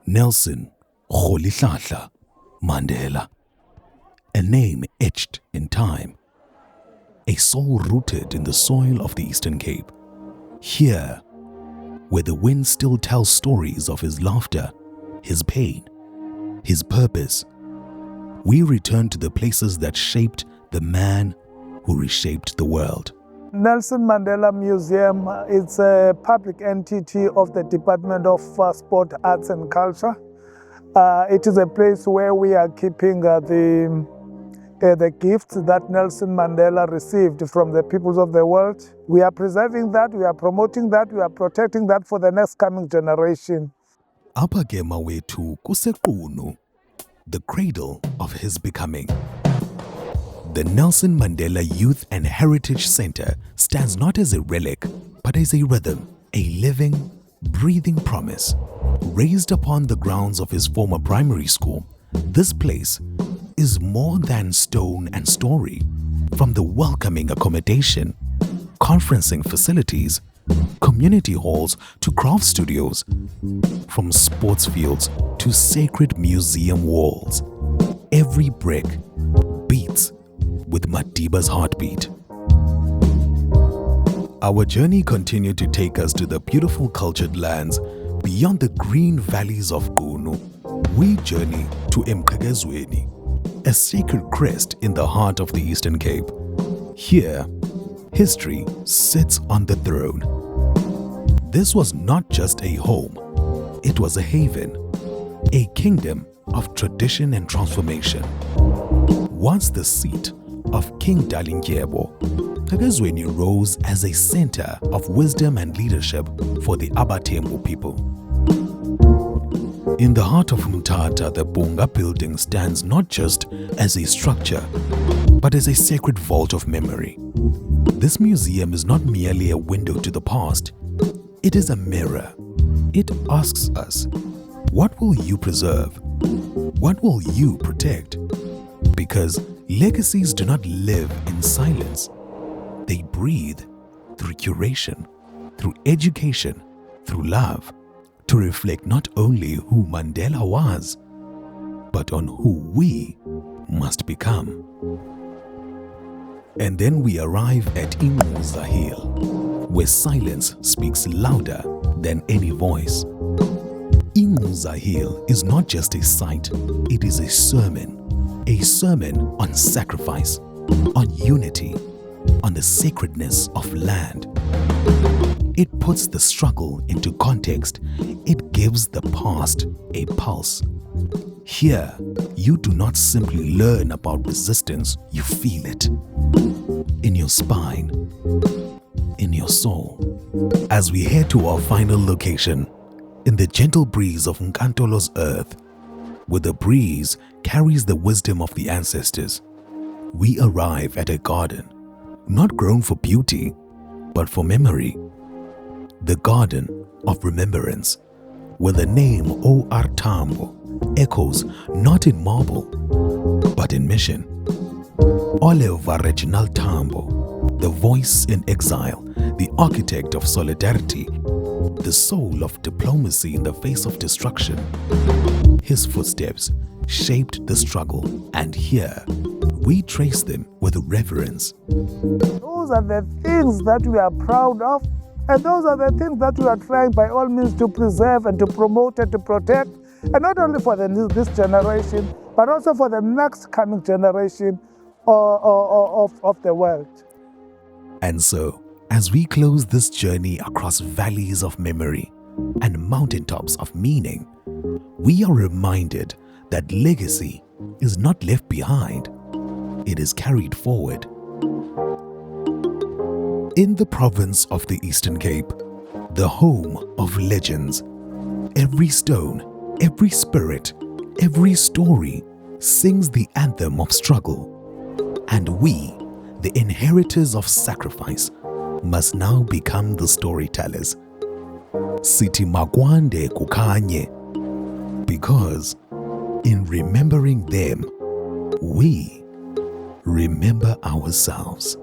Nelson Mandela, a name etched in time, a soul rooted in the soil of the Eastern Cape. Here, where the wind still tells stories of his laughter, his pain, his purpose, we return to the places that shaped the man who reshaped the world. Nelson Mandela Museum is a public entity of the Department of Sport, Arts and Culture. It is a place where we are keeping the gifts that Nelson Mandela received from the peoples of the world. We are preserving that, we are promoting that, we are protecting that for the next coming generation. Apha ke mawethu kuseQunu, the cradle of his becoming. The Nelson Mandela Youth and Heritage Center stands not as a relic, but as a rhythm, a living, breathing promise. Raised upon the grounds of his former primary school, this place is more than stone and story. From the welcoming accommodation, conferencing facilities, community halls to craft studios, from sports fields to sacred museum walls, every brick beats with Madiba's heartbeat. Our journey continued to take us to the beautiful cultured lands beyond the green valleys of Qunu. We journey to Mqhekezweni, a sacred crest in the heart of the Eastern Cape. Here, history sits on the throne. This was not just a home, it was a haven, a kingdom of tradition and transformation. Once the seat of King Dalindyebo, Mqhekezweni rose as a center of wisdom and leadership for the Abatembu people. In the heart of Mthatha, the Bhunga Building stands not just as a structure, but as a sacred vault of memory. This museum is not merely a window to the past, it is a mirror. It asks us, what will you preserve? What will you protect? Because legacies do not live in silence. They breathe through curation, through education, through love, to reflect not only who Mandela was, but on who we must become. And then we arrive at Ingquza Hill, where silence speaks louder than any voice. Ingquza Hill is not just a site, it is a sermon on sacrifice, on unity, on the sacredness of land. It puts the struggle into context. It gives the past a pulse. Here, you do not simply learn about resistance, you feel it. In your spine, in your soul. As we head to our final location, in the gentle breeze of Nkantolo's earth, where the breeze carries the wisdom of the ancestors, we arrive at a garden, not grown for beauty, but for memory. The Garden of Remembrance, where the name O.R. Tambo echoes not in marble, but in mission. Oliver Reginald Tambo, the voice in exile, the architect of solidarity, the soul of diplomacy in the face of destruction. His footsteps shaped the struggle, and here we trace them with reverence. Those are the things that we are proud of, and those are the things that we are trying by all means to preserve and to promote and to protect, and not only for this generation, but also for the next coming generation of the world. And so, as we close this journey across valleys of memory and mountaintops of meaning, we are reminded that legacy is not left behind, it is carried forward. In the province of the Eastern Cape, the home of legends, every stone, every spirit, every story sings the anthem of struggle. And we, the inheritors of sacrifice, must now become the storytellers. Sithi makwande kukhanye, because in remembering them, we remember ourselves.